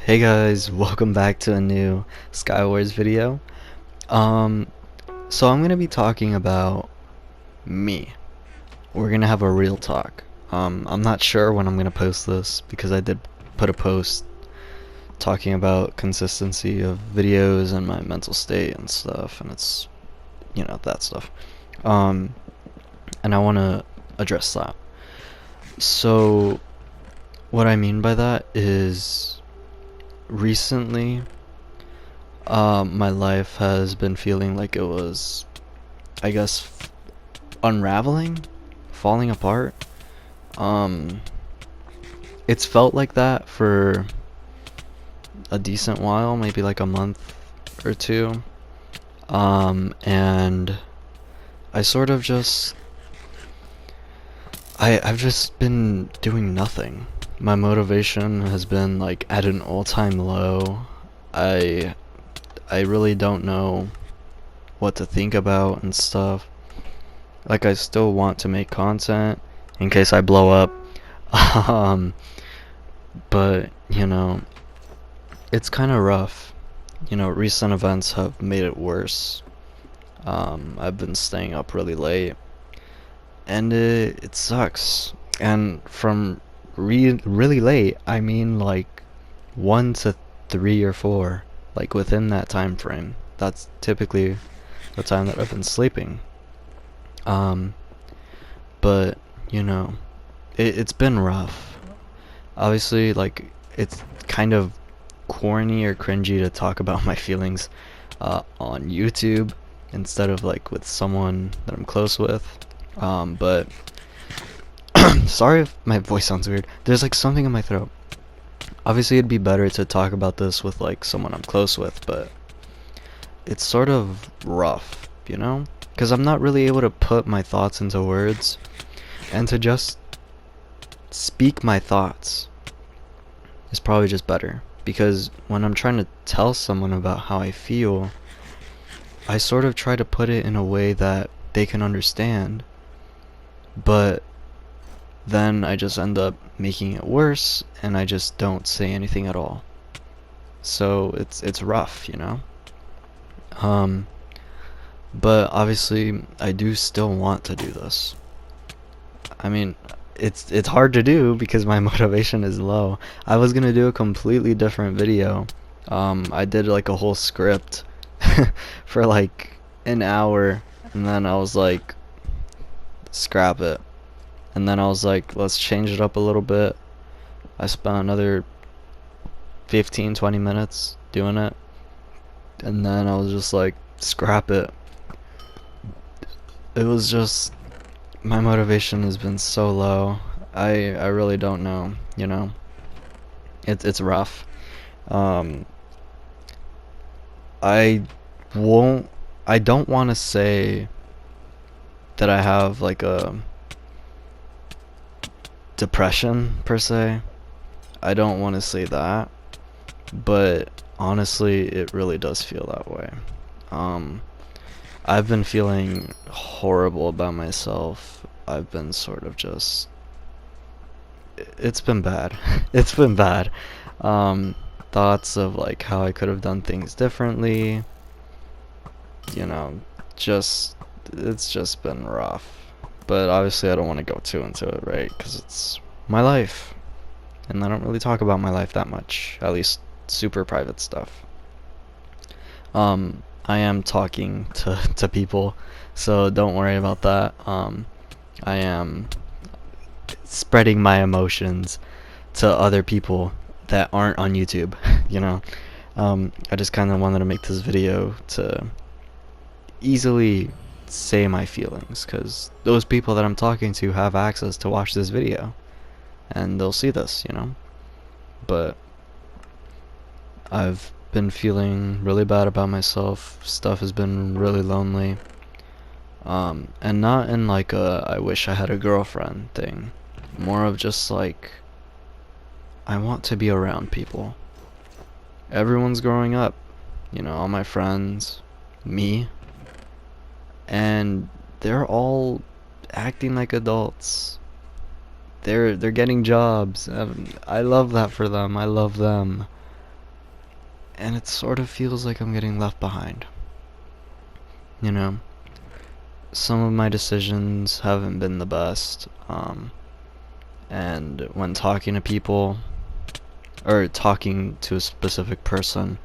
Hey guys, welcome back to a new Skywars video. Um, so I'm gonna be talking about me. We're gonna have a real talk. I'm not sure when I'm gonna post this because I did put a post talking about consistency of videos and my mental state and stuff, and it's, that stuff. Um, and I wanna address that. So, what I mean by that is recently my life has been feeling like it was, I guess, unraveling, falling apart. Um, it's felt like that for a decent while, maybe like a month or two. And I sort of just, I've just been doing nothing. My motivation has been like at an all-time low. I, I really don't know what to think about and stuff. Like, I still want to make content in case I blow up. um, but, it's kind of rough. Recent events have made it worse. I've been staying up really late, and it sucks. And from really late, I mean like 1 to 3 or 4, like within that time frame. That's typically the time that I've been sleeping. Um, but it's been rough. Obviously, like, it's kind of corny or cringy to talk about my feelings on YouTube instead of like with someone that I'm close with. But sorry if my voice sounds weird. There's like something in my throat. Obviously, it'd be better to talk about this with like someone I'm close with, but it's sort of rough, because I'm not really able to put my thoughts into words, and to just speak my thoughts is probably just better. Because when I'm trying to tell someone about how I feel, I sort of try to put it in a way that they can understand, but then I just end up making it worse, and I just don't say anything at all. So it's rough. Um, but obviously I do still want to do this. I mean, it's hard to do because my motivation is low. I was gonna do a completely different video. I did like a whole script for like an hour, and then I was like, scrap it. And then I was like, let's change it up a little bit. I spent another 15-20 minutes doing it, and then I was just like, scrap it. It was just, my motivation has been so low. I really don't know. It's rough. Um, I won't. I don't want to say that I have like a depression per se. I don't want to say that, but honestly, it really does feel that way. Um, I've been feeling horrible about myself. I've been sort of just, it's been bad. It's been bad. Um, Thoughts of like how I could have done things differently. You know, just, it's just been rough. But obviously I don't want to go too into it, right? Because it's my life. And I don't really talk about my life that much. At least super private stuff. I am talking to people, so don't worry about that. I am spreading my emotions to other people that aren't on YouTube, you know. I just kind of wanted to make this video to easily say my feelings, because those people that I'm talking to have access to watch this video, and they'll see this. But I've been feeling really bad about myself. Stuff has been really lonely. And not in like a I wish I had a girlfriend thing. More of just like, I want to be around people. Everyone's growing up. All my friends, me, and they're all acting like adults. They're getting jobs. I love that for them. I love them. and it sort of feels like I'm getting left behind. You know, some of my decisions haven't been the best, and when talking to people, or talking to a specific person,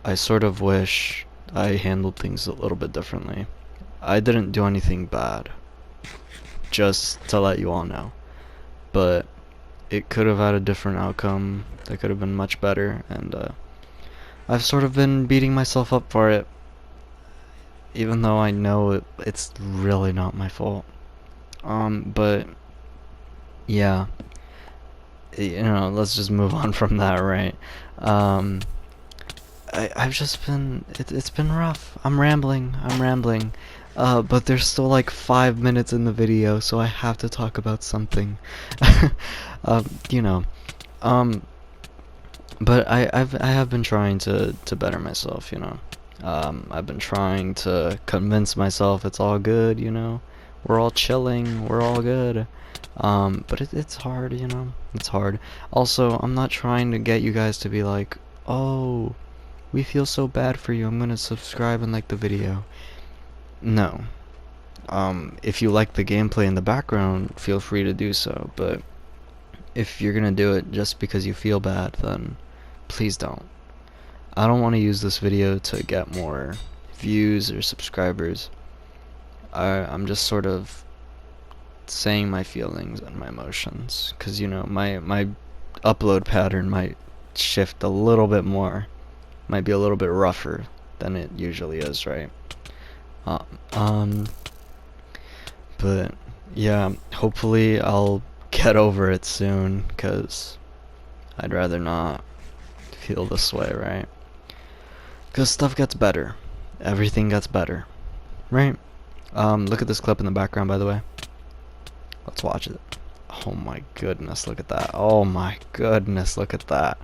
I sort of wish I handled things a little bit differently. I didn't do anything bad, just to let you all know, but it could have had a different outcome that could have been much better, and I've sort of been beating myself up for it, even though I know it's really not my fault. But yeah, let's just move on from that, right? I've just been, it's been rough. I'm rambling, but there's still like 5 minutes in the video, so I have to talk about something. you know, but I have been trying to better myself, I've been trying to convince myself it's all good, we're all chilling, we're all good. But it's hard, it's hard. Also, I'm not trying to get you guys to be like, oh, we feel so bad for you, I'm gonna subscribe and like the video. No. If you like the gameplay in the background, feel free to do so, but if you're gonna do it just because you feel bad, then please don't. I don't want to use this video to get more views or subscribers. I'm just sort of saying my feelings and my emotions, because my upload pattern might shift a little bit more, might be a little bit rougher than it usually is, right? But yeah, hopefully I'll get over it soon, because I'd rather not feel this way, right? Because stuff gets better, everything gets better, right? Look at this clip in the background, by the way. Let's watch it. Oh my goodness, look at that. Oh my goodness, look at that.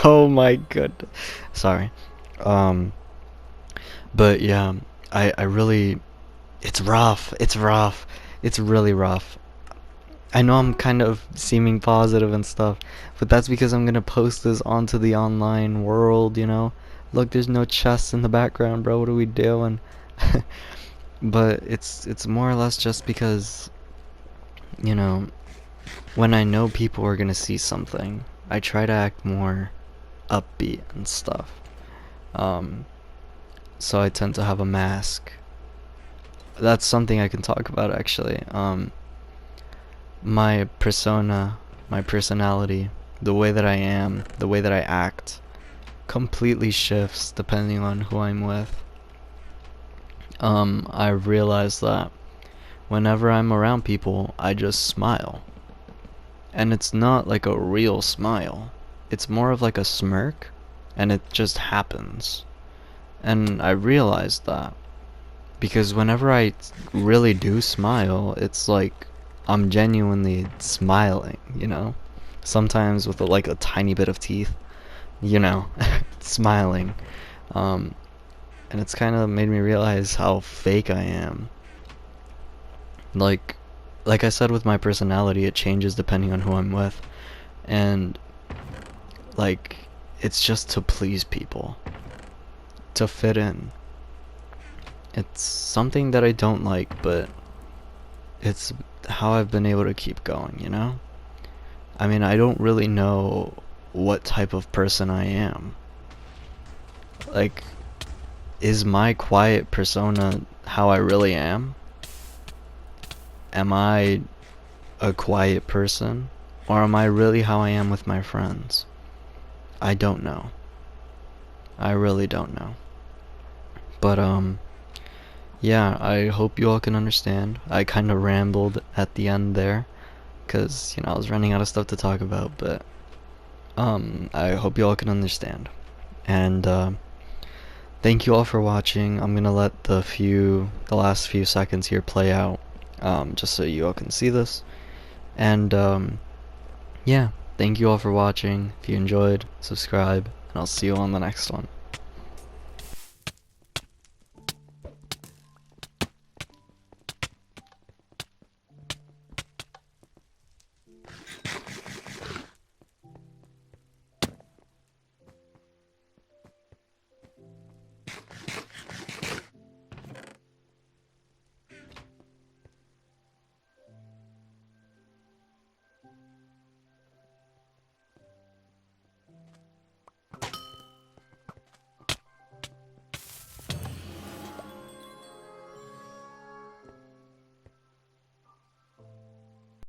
Oh my goodness. Sorry. But yeah, I really, it's rough. It's rough. It's really rough. I know I'm kind of seeming positive and stuff, but that's because I'm gonna post this onto the online world, Look, there's no chests in the background, bro. What are we doing? But it's more or less just because, when I know people are gonna see something, I try to act more upbeat and stuff. So I tend to have a mask. That's something I can talk about, actually. My persona, my personality, the way that I am, the way that I act, completely shifts depending on who I'm with. I realized that whenever I'm around people, I just smile. And it's not like a real smile. It's more of like a smirk, and it just happens. And I realized that because whenever I really do smile, it's like I'm genuinely smiling, Sometimes with like a tiny bit of teeth, smiling. And it's kind of made me realize how fake I am. Like I said, with my personality, it changes depending on who I'm with. And like, it's just to please people, to fit in. It's something that I don't like, but it's how I've been able to keep going, I mean, I don't really know what type of person I am. Like, is my quiet persona how I really am? Am I a quiet person? Or am I really how I am with my friends? I don't know. I really don't know. But, yeah, I hope you all can understand. I kind of rambled at the end there, because, I was running out of stuff to talk about, but, I hope you all can understand. And, thank you all for watching. I'm gonna let the last few seconds here play out, just so you all can see this. And, yeah, thank you all for watching. If you enjoyed, subscribe, and I'll see you on the next one.